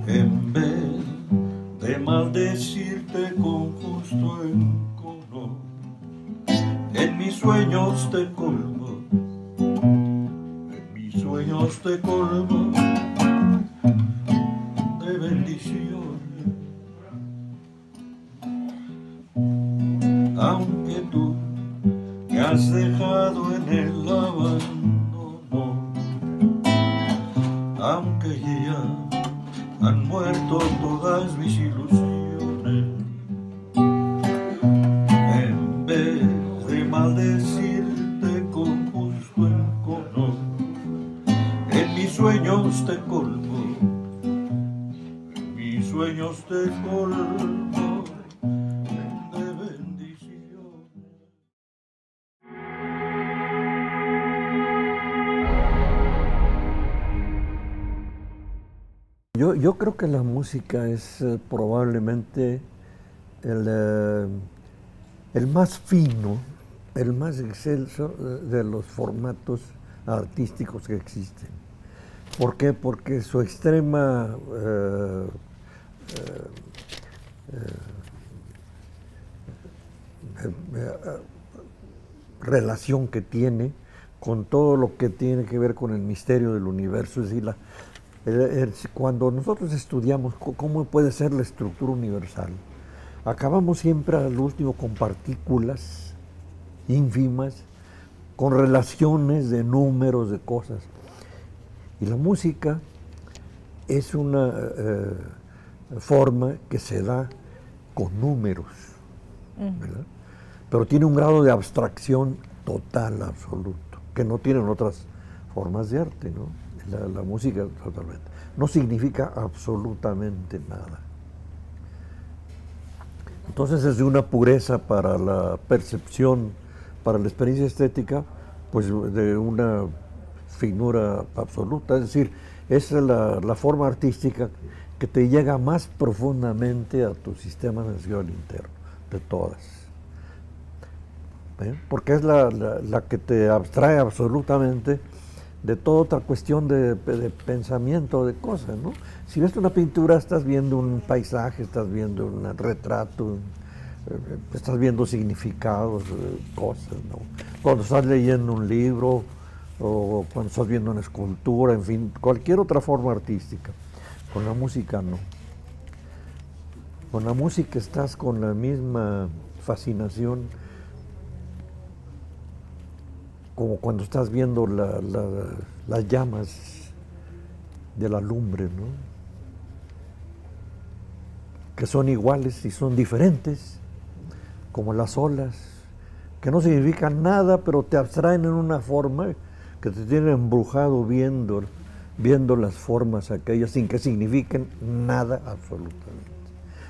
En vez de maldecirte con justo encono, en mis sueños te colmo, en mis sueños te colmo de bendiciones. Aunque tú me has dejado en el abandono, aunque ya han muerto todas mis ilusiones, en vez de maldecirte con justo encono, en mis sueños te colmo, en mis sueños te colmo de bendiciones. Yo creo que la música es probablemente el, el más fino, el más excelso de los formatos artísticos que existen. ¿Por qué? Porque su extrema relación que tiene con todo lo que tiene que ver con el misterio del universo, es decir, cuando nosotros estudiamos cómo puede ser la estructura universal, acabamos siempre al último con partículas ínfimas, con relaciones de números, de cosas. Y la música es una forma que se da con números, ¿verdad? Pero tiene un grado de abstracción total, absoluto, que no tienen otras formas de arte, ¿no? La música totalmente. No significa absolutamente nada. Entonces es de una pureza para la percepción, para la experiencia estética, pues de una finura absoluta. Es decir, es la forma artística que te llega más profundamente a tu sistema sensorial interno, de todas. Porque es la que te abstrae absolutamente de toda otra cuestión de pensamiento, de cosas, ¿no? Si ves una pintura, estás viendo un paisaje, estás viendo un retrato, estás viendo significados, cosas, ¿no? Cuando estás leyendo un libro, o cuando estás viendo una escultura, en fin, cualquier otra forma artística. Con la música no. Con la música estás con la misma fascinación como cuando estás viendo las llamas de la lumbre, ¿no? Que son iguales y son diferentes, como las olas, que no significan nada, pero te abstraen en una forma que te tiene embrujado viendo las formas aquellas sin que signifiquen nada absolutamente.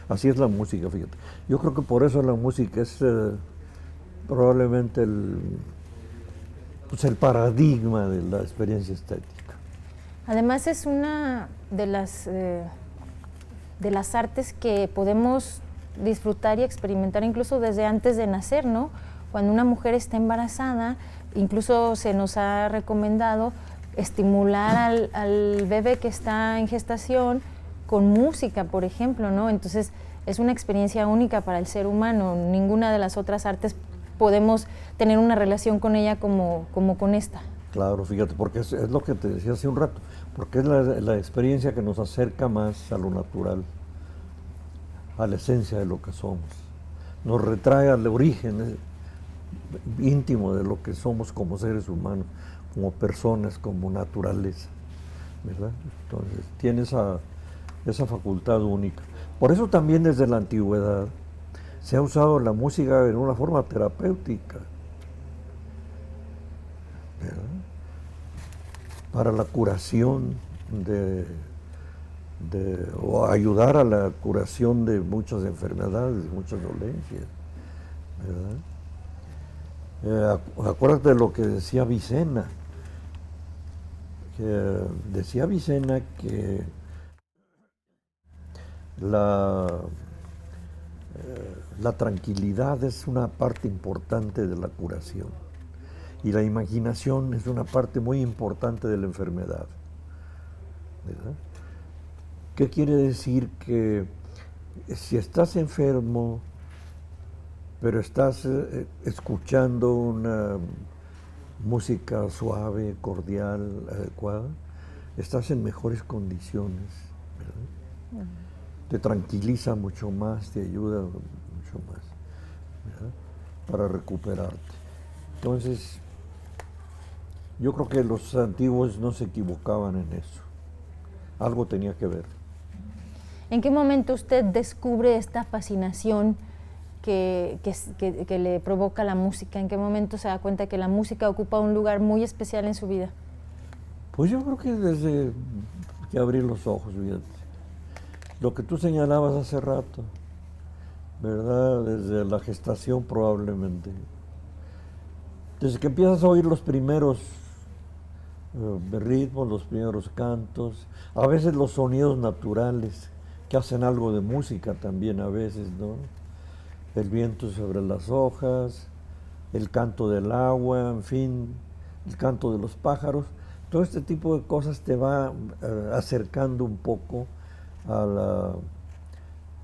Así es la música, fíjate. Yo creo que por eso la música es probablemente el paradigma de la experiencia estética. Además es una de las artes que podemos disfrutar y experimentar incluso desde antes de nacer, ¿no? Cuando una mujer está embarazada, incluso se nos ha recomendado estimular al bebé que está en gestación con música, por ejemplo, ¿no? Entonces es una experiencia única para el ser humano. Ninguna de las otras artes podemos tener una relación con ella como con esta. Claro, fíjate, porque es lo que te decía hace un rato, porque es la experiencia que nos acerca más a lo natural, a la esencia de lo que somos. Nos retrae al origen íntimo de lo que somos como seres humanos, como personas, como naturaleza, ¿verdad? Entonces, tiene esa facultad única. Por eso también desde la antigüedad se ha usado la música en una forma terapéutica, ¿verdad? Para la curación o ayudar a la curación de muchas enfermedades, de muchas dolencias, ¿verdad? Acuérdate de lo que decía Avicena, que la tranquilidad es una parte importante de la curación y la imaginación es una parte muy importante de la enfermedad, ¿verdad? ¿Qué quiere decir? Que si estás enfermo, pero estás escuchando una música suave, cordial, adecuada, estás en mejores condiciones, ¿verdad? Te tranquiliza mucho más, te ayuda mucho más, ¿verdad? Para recuperarte. Entonces, yo creo que los antiguos no se equivocaban en eso. Algo tenía que ver. ¿En qué momento usted descubre esta fascinación que le provoca la música? ¿En qué momento se da cuenta que la música ocupa un lugar muy especial en su vida? Pues yo creo que desde que abrí los ojos, fíjate. Lo que tú señalabas hace rato, ¿verdad? Desde la gestación probablemente. Desde que empiezas a oír los primeros ritmos, los primeros cantos, a veces los sonidos naturales, que hacen algo de música también a veces, ¿no? El viento sobre las hojas, el canto del agua, en fin, el canto de los pájaros. Todo este tipo de cosas te va acercando un poco a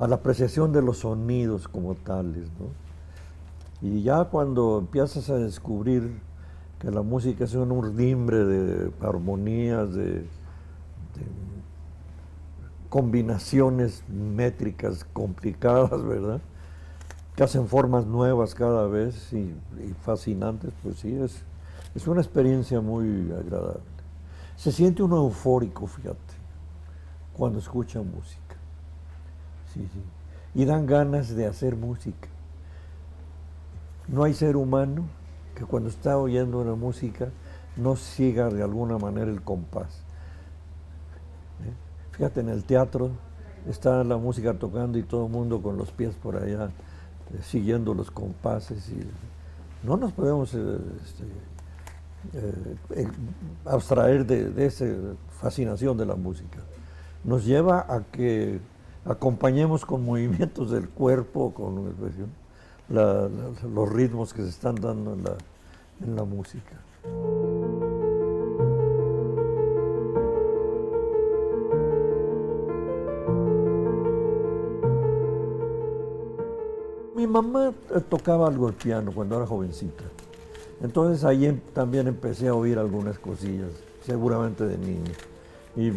la apreciación de los sonidos como tales, ¿no? Y ya cuando empiezas a descubrir que la música es un urdimbre de armonías, de combinaciones métricas complicadas, ¿verdad? Que hacen formas nuevas cada vez y fascinantes, pues sí, es una experiencia muy agradable. Se siente uno eufórico, fíjate, cuando escucha música. Sí, sí. Y dan ganas de hacer música. No hay ser humano que cuando está oyendo una música no siga de alguna manera el compás. Fíjate, en el teatro está la música tocando y todo el mundo con los pies por allá, siguiendo los compases. Y no nos podemos abstraer de esa fascinación de la música. Nos lleva a que acompañemos con movimientos del cuerpo, con los ritmos que se están dando en la música. Mi mamá tocaba algo el piano cuando era jovencita. Entonces ahí también empecé a oír algunas cosillas, seguramente de niño. Y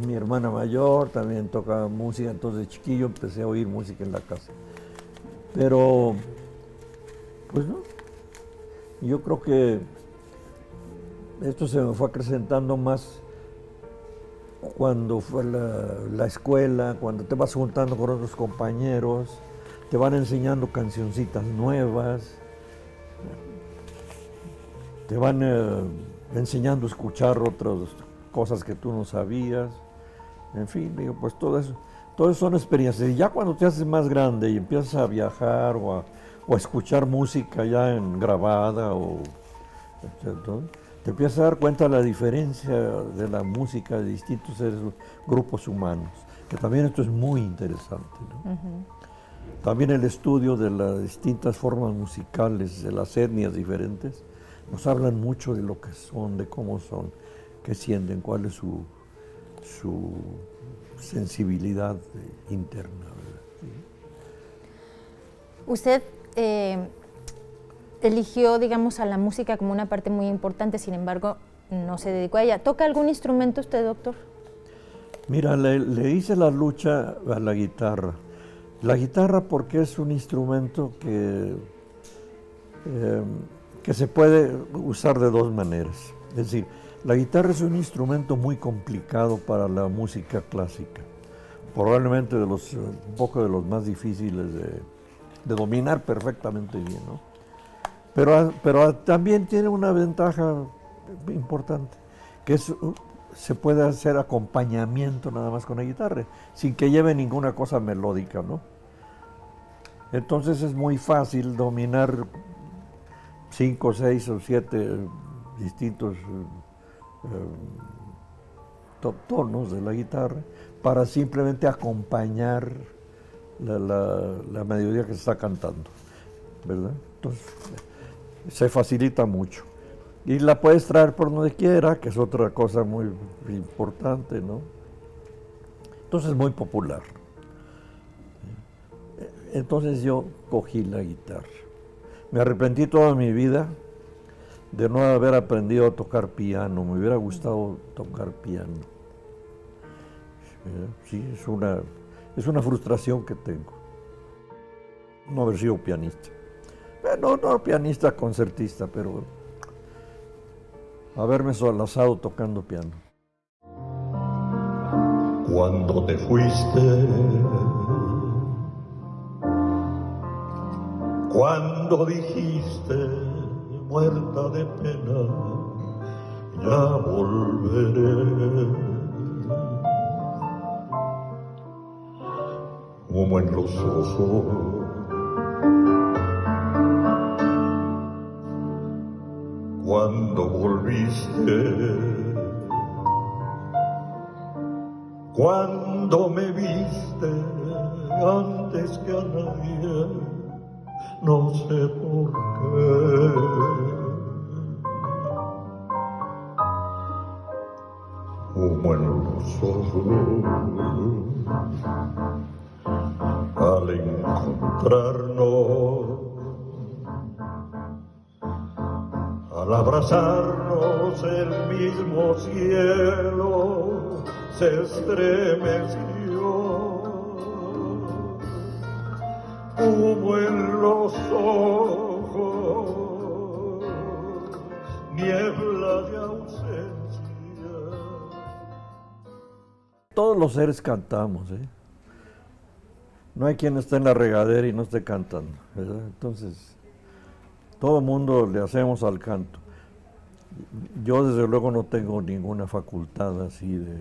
mi hermana mayor también tocaba música, entonces de chiquillo empecé a oír música en la casa. Pero, pues no, yo creo que esto se me fue acrecentando más cuando fue la escuela, cuando te vas juntando con otros compañeros, te van enseñando cancioncitas nuevas, te van enseñando a escuchar otras cosas que tú no sabías, en fin, digo, pues todo eso son experiencias. Y ya cuando te haces más grande y empiezas a viajar o a escuchar música ya en grabada, te empiezas a dar cuenta de la diferencia de la música de distintos grupos humanos, que también esto es muy interesante, ¿no? Uh-huh. También el estudio de las distintas formas musicales, de las etnias diferentes, nos hablan mucho de lo que son, de cómo son, qué sienten, cuál es su sensibilidad interna, ¿verdad? Sí. Usted eligió, digamos, a la música como una parte muy importante, sin embargo, no se dedicó a ella. ¿Toca algún instrumento usted, doctor? Mira, le hice la lucha a la guitarra. La guitarra porque es un instrumento que se puede usar de dos maneras. Es decir, la guitarra es un instrumento muy complicado para la música clásica. Probablemente un poco de los más difíciles de dominar perfectamente bien, ¿no? Pero también tiene una ventaja importante, que se puede hacer acompañamiento nada más con la guitarra, sin que lleve ninguna cosa melódica, ¿no? Entonces es muy fácil dominar 5, 6 o 7 distintos tonos de la guitarra para simplemente acompañar la melodía que se está cantando, ¿verdad? Entonces se facilita mucho. Y la puedes traer por donde quiera, que es otra cosa muy importante, ¿no? Entonces muy popular. Entonces yo cogí la guitarra. Me arrepentí toda mi vida de no haber aprendido a tocar piano. Me hubiera gustado tocar piano. Sí, es una frustración que tengo. No haber sido pianista. No pianista concertista, pero haberme solazado tocando piano. Cuando te fuiste, cuando dijiste, muerta de pena, ya volveré. Humo en los ojos, cuando volviste, cuando me viste antes que a nadie, no sé por qué. Humo en los ojos, al encontrarnos, al abrazarnos el mismo cielo se estremeció. Humo en los ojos, niebla de ausencia. Todos los seres cantamos, ¿eh? No hay quien esté en la regadera y no esté cantando, ¿verdad? Entonces, todo el mundo le hacemos al canto. Yo desde luego no tengo ninguna facultad así de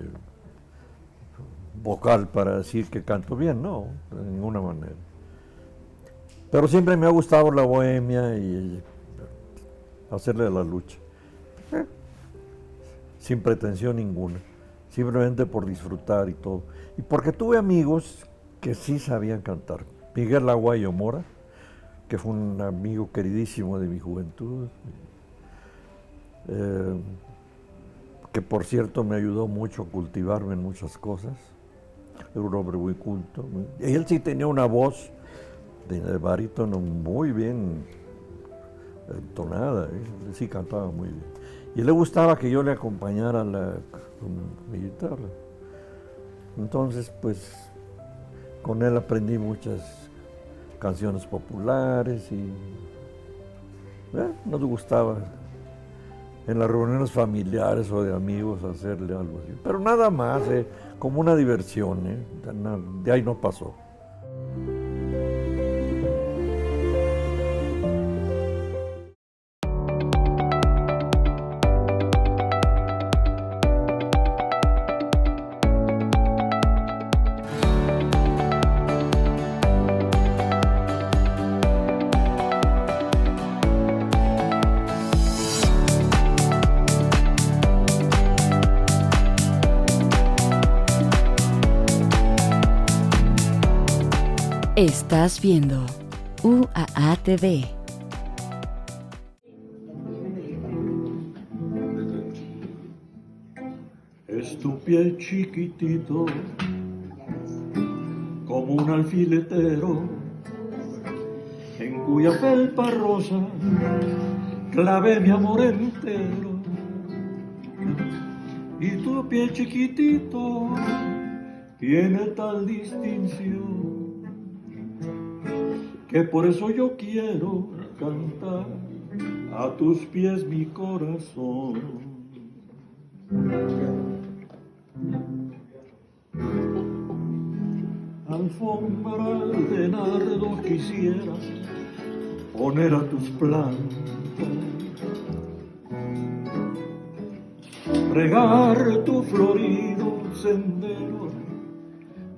vocal para decir que canto bien, no, de ninguna manera. Pero siempre me ha gustado la bohemia y hacerle la lucha. Sin pretensión ninguna, simplemente por disfrutar y todo. Y porque tuve amigos que sí sabían cantar. Miguel Aguayo Mora, que fue un amigo queridísimo de mi juventud, que por cierto me ayudó mucho a cultivarme en muchas cosas. Era un hombre muy culto. Y él sí tenía una voz de barítono muy bien entonada, Él sí cantaba muy bien. Y le gustaba que yo le acompañara con mi guitarra. Entonces, pues, con él aprendí muchas canciones populares y nos gustaba en las reuniones familiares o de amigos hacerle algo así. Pero nada más, como una diversión, de ahí no pasó. Estás viendo UAA TV. Es tu pie chiquitito, como un alfiletero, en cuya felpa rosa clavé mi amor entero. Y tu pie chiquitito tiene tal distinción que por eso yo quiero cantar a tus pies mi corazón. Alfombra de nardo quisiera poner a tus plantas, regar tu florido sendero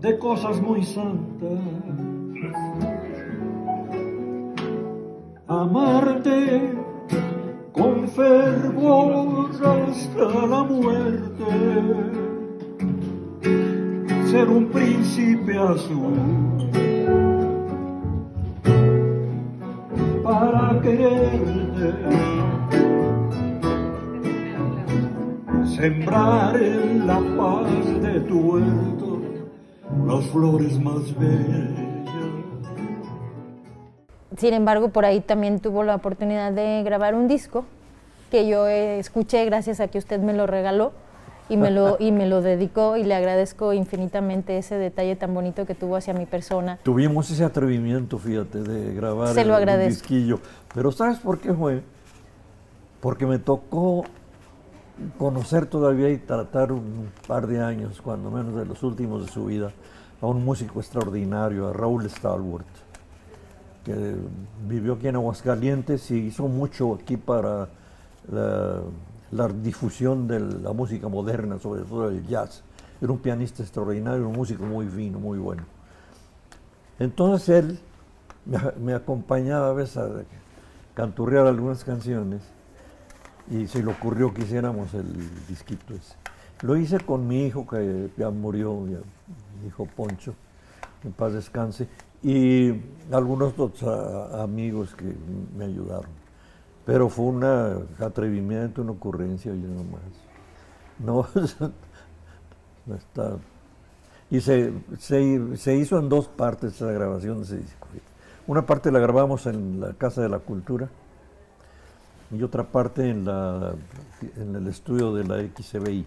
de cosas muy santas, amarte con fervor hasta la muerte, ser un príncipe azul para quererte, sembrar en la paz de tu huerto las flores más bellas. Sin embargo, por ahí también tuvo la oportunidad de grabar un disco que yo escuché gracias a que usted me lo regaló y me lo dedicó, y le agradezco infinitamente ese detalle tan bonito que tuvo hacia mi persona. Tuvimos ese atrevimiento, fíjate, de grabar Se lo un agradezco. disquillo. Pero ¿sabes por qué fue? Porque me tocó conocer todavía y tratar un par de años, cuando menos de los últimos de su vida, a un músico extraordinario, a Raúl Stallworth, que vivió aquí en Aguascalientes y hizo mucho aquí para la difusión de la música moderna, sobre todo el jazz. Era un pianista extraordinario, un músico muy fino, muy bueno. Entonces él me acompañaba a veces a canturrear algunas canciones y se le ocurrió que hiciéramos el disquito ese. Lo hice con mi hijo, que ya murió, mi hijo Poncho, en paz descanse, y algunos otros amigos que me ayudaron. Pero fue un atrevimiento, una ocurrencia y no más. No, no está. Y se hizo en dos partes esa grabación de ese disco. Una parte la grabamos en la Casa de la Cultura y otra parte en el estudio de la XCBI,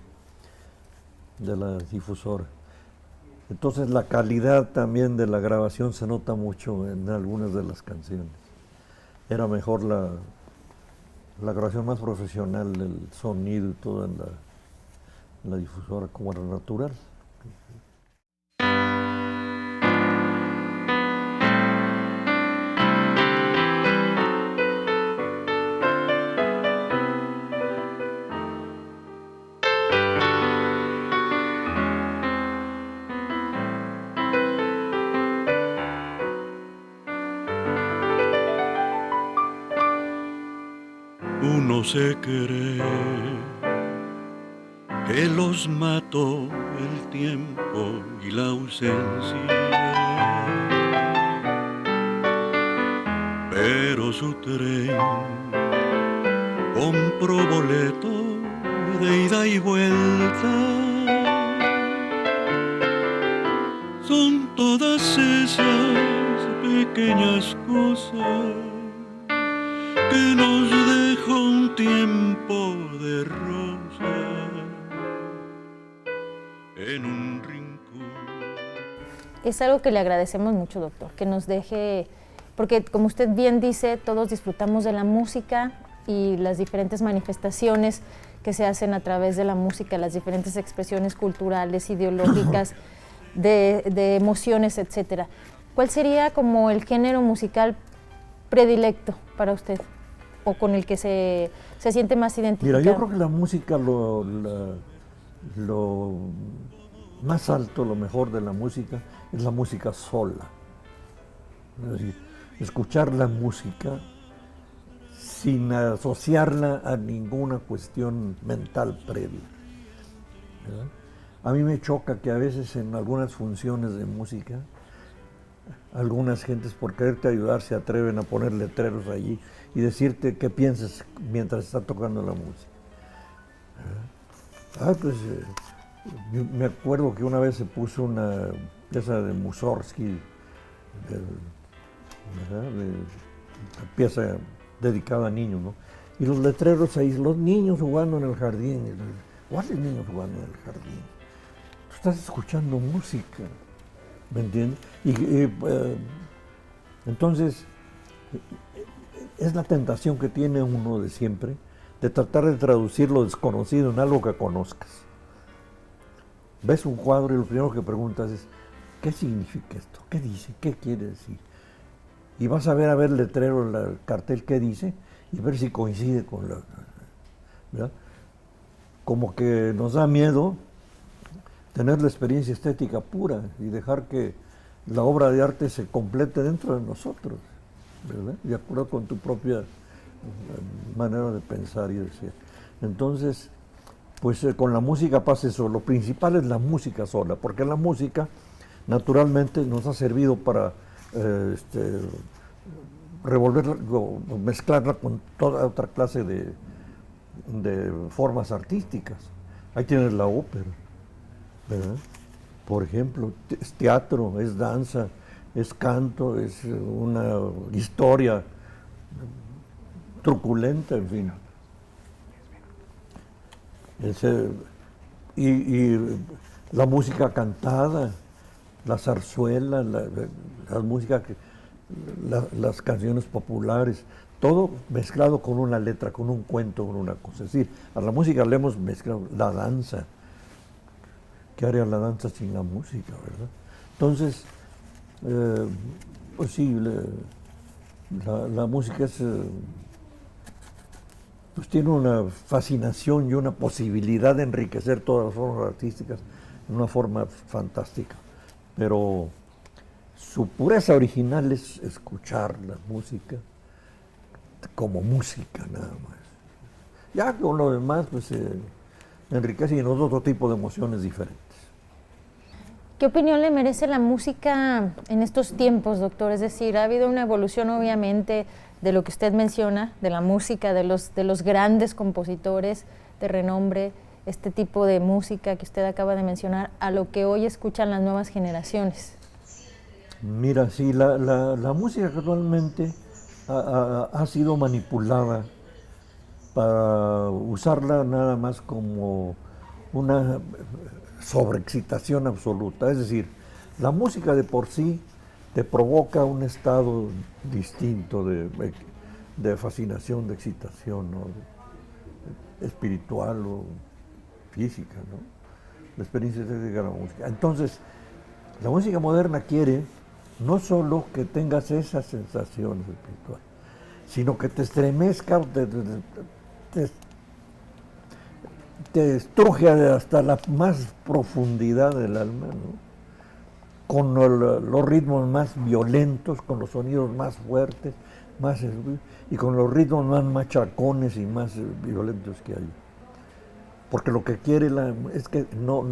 de la difusora. Entonces la calidad también de la grabación se nota mucho en algunas de las canciones. Era mejor la grabación más profesional, el sonido y todo en la difusora, como era natural. Uno se cree que los mató el tiempo y la ausencia, pero su tren compró boleto de ida y vuelta. Son todas esas pequeñas cosas que nos dejó un tiempo de rosa en un rincón. Es algo que le agradecemos mucho, doctor, que nos deje, porque como usted bien dice, todos disfrutamos de la música y las diferentes manifestaciones que se hacen a través de la música, las diferentes expresiones culturales, ideológicas, de emociones, etcétera. ¿Cuál sería como el género musical predilecto para usted, o con el que se siente más identificado? Mira, yo creo que la música, lo más alto, lo mejor de la música, es la música sola. Es decir, escuchar la música sin asociarla a ninguna cuestión mental previa, ¿verdad? A mí me choca que a veces en algunas funciones de música, algunas gentes, por quererte ayudar, se atreven a poner letreros allí y decirte qué piensas mientras está tocando la música. Yo me acuerdo que una vez se puso una pieza de Mussorgsky, una pieza dedicada a niños, ¿no? Y los letreros ahí, los niños jugando en el jardín. ¿Cuáles niños jugando en el jardín? Tú estás escuchando música, ¿me entiendes? Entonces, es la tentación que tiene uno de siempre, de tratar de traducir lo desconocido en algo que conozcas. Ves un cuadro y lo primero que preguntas es, ¿qué significa esto? ¿Qué dice? ¿Qué quiere decir? Y vas a ver el letrero, el cartel, qué dice, y ver si coincide con la... ¿verdad? Como que nos da miedo tener la experiencia estética pura y dejar que la obra de arte se complete dentro de nosotros, ¿verdad? De acuerdo con tu propia manera de pensar y de ser. Entonces, pues con la música pasa eso. Lo principal es la música sola, porque la música naturalmente nos ha servido para revolverla, mezclarla con toda otra clase de formas artísticas. Ahí tienes la ópera, ¿verdad? Por ejemplo, es teatro, es danza, es canto, es una historia truculenta, en fin. Y la música cantada, la zarzuela, la música, las canciones populares, todo mezclado con una letra, con un cuento, con una cosa. Es decir, a la música le hemos mezclado la danza. ¿Qué haría la danza sin la música, verdad? Entonces, pues sí, la música es, pues tiene una fascinación y una posibilidad de enriquecer todas las formas artísticas de una forma fantástica. Pero su pureza original es escuchar la música como música nada más. Ya con lo demás, pues enriquece y nos da otro tipo de emociones diferentes. ¿Qué opinión le merece la música en estos tiempos, doctor? Es decir, ha habido una evolución obviamente de lo que usted menciona, de la música, de los grandes compositores de renombre, este tipo de música que usted acaba de mencionar, a lo que hoy escuchan las nuevas generaciones. Mira, sí, la música actualmente ha sido manipulada para usarla nada más como una sobreexcitación absoluta. Es decir, la música de por sí te provoca un estado distinto de fascinación, de excitación, ¿no? Espiritual o física, ¿no? La experiencia de la música. Entonces, la música moderna quiere no solo que tengas esas sensaciones espirituales, sino que te estremezca, te estruje hasta la más profundidad del alma, ¿no? Con los ritmos más violentos, con los sonidos más fuertes, y con los ritmos más machacones y más violentos que hay. Porque lo que quiere es que no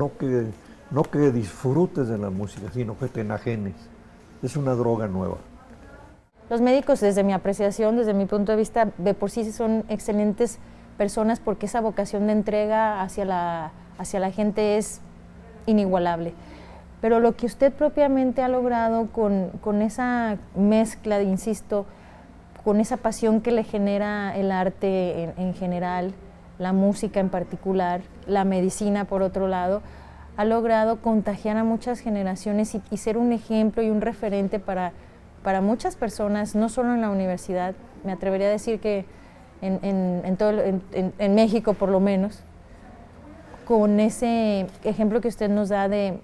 que disfrutes de la música, sino que te enajenes. Es una droga nueva. Los médicos, desde mi apreciación, desde mi punto de vista, de por sí son excelentes personas porque esa vocación de entrega hacia la gente es inigualable. Pero lo que usted propiamente ha logrado con esa mezcla, insisto, con esa pasión que le genera el arte en general, la música en particular, la medicina por otro lado, ha logrado contagiar a muchas generaciones y ser un ejemplo y un referente para muchas personas, no solo en la universidad, me atrevería a decir que en México por lo menos, con ese ejemplo que usted nos da de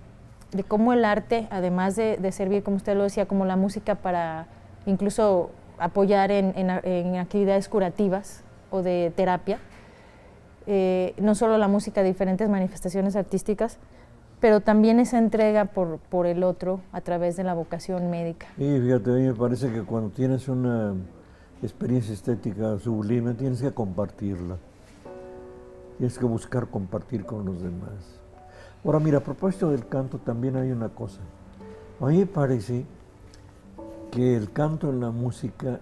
cómo el arte, además de servir, como usted lo decía, como la música para incluso apoyar en actividades curativas o de terapia, no solo la música, diferentes manifestaciones artísticas, pero también esa entrega por el otro a través de la vocación médica. Y fíjate, a mí me parece que cuando tienes una experiencia estética sublime, tienes que compartirla. Tienes que buscar compartir con los demás. Ahora mira, a propósito del canto también hay una cosa. A mí me parece que el canto en la música,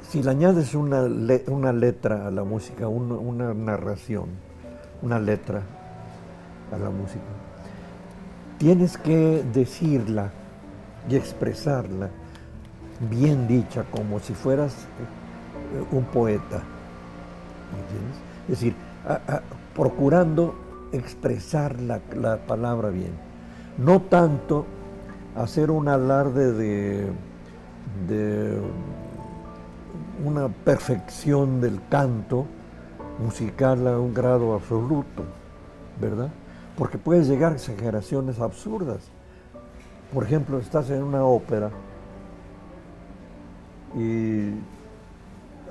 si le añades una letra a la música, una narración, una letra a la música, tienes que decirla y expresarla bien dicha, como si fueras un poeta, ¿entiendes? Es decir, procurando expresar la palabra bien, no tanto hacer un alarde de una perfección del canto musical a un grado absoluto, ¿verdad? Porque puedes llegar a exageraciones absurdas. Por ejemplo, estás en una ópera y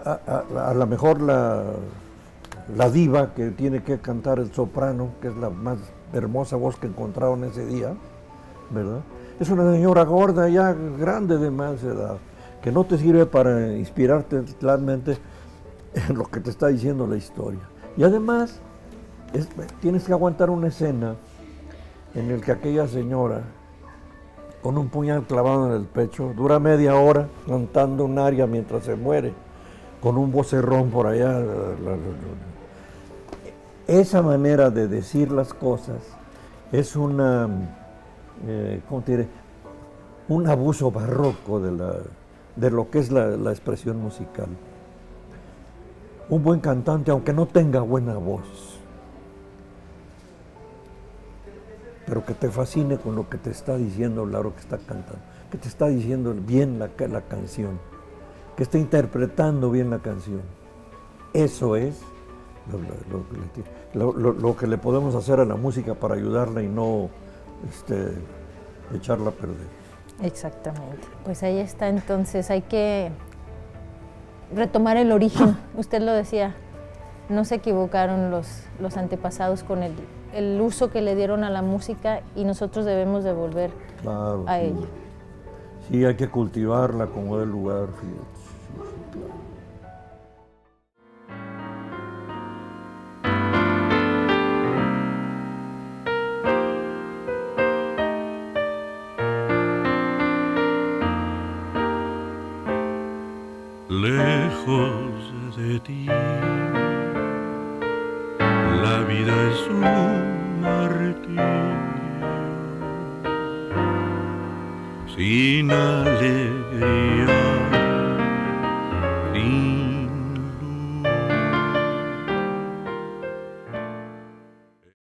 a lo mejor la diva que tiene que cantar el soprano, que es la más hermosa voz que encontraron ese día, ¿verdad? Es una señora gorda, ya grande de más edad, que no te sirve para inspirarte claramente en lo que te está diciendo la historia. Y además, tienes que aguantar una escena en la que aquella señora, con un puñal clavado en el pecho, dura media hora cantando un aria mientras se muere, con un vocerrón por allá. esa manera de decir las cosas es una, ¿cómo te diré? Un abuso barroco de lo que es la expresión musical. Un buen cantante, aunque no tenga buena voz, pero que te fascine con lo que te está diciendo la hora que está cantando, que te está diciendo bien la canción, que esté interpretando bien la canción. Eso es lo que le podemos hacer a la música para ayudarla y no echarla a perder. Exactamente. Pues ahí está, entonces hay que retomar el origen. Usted lo decía, no se equivocaron los antepasados con el uso que le dieron a la música y nosotros debemos de volver a ello. Sí, hay que cultivarla como del lugar, fíjate. Sí, claro. Lejos de ti, la vida es un martirio, sin alegría, sin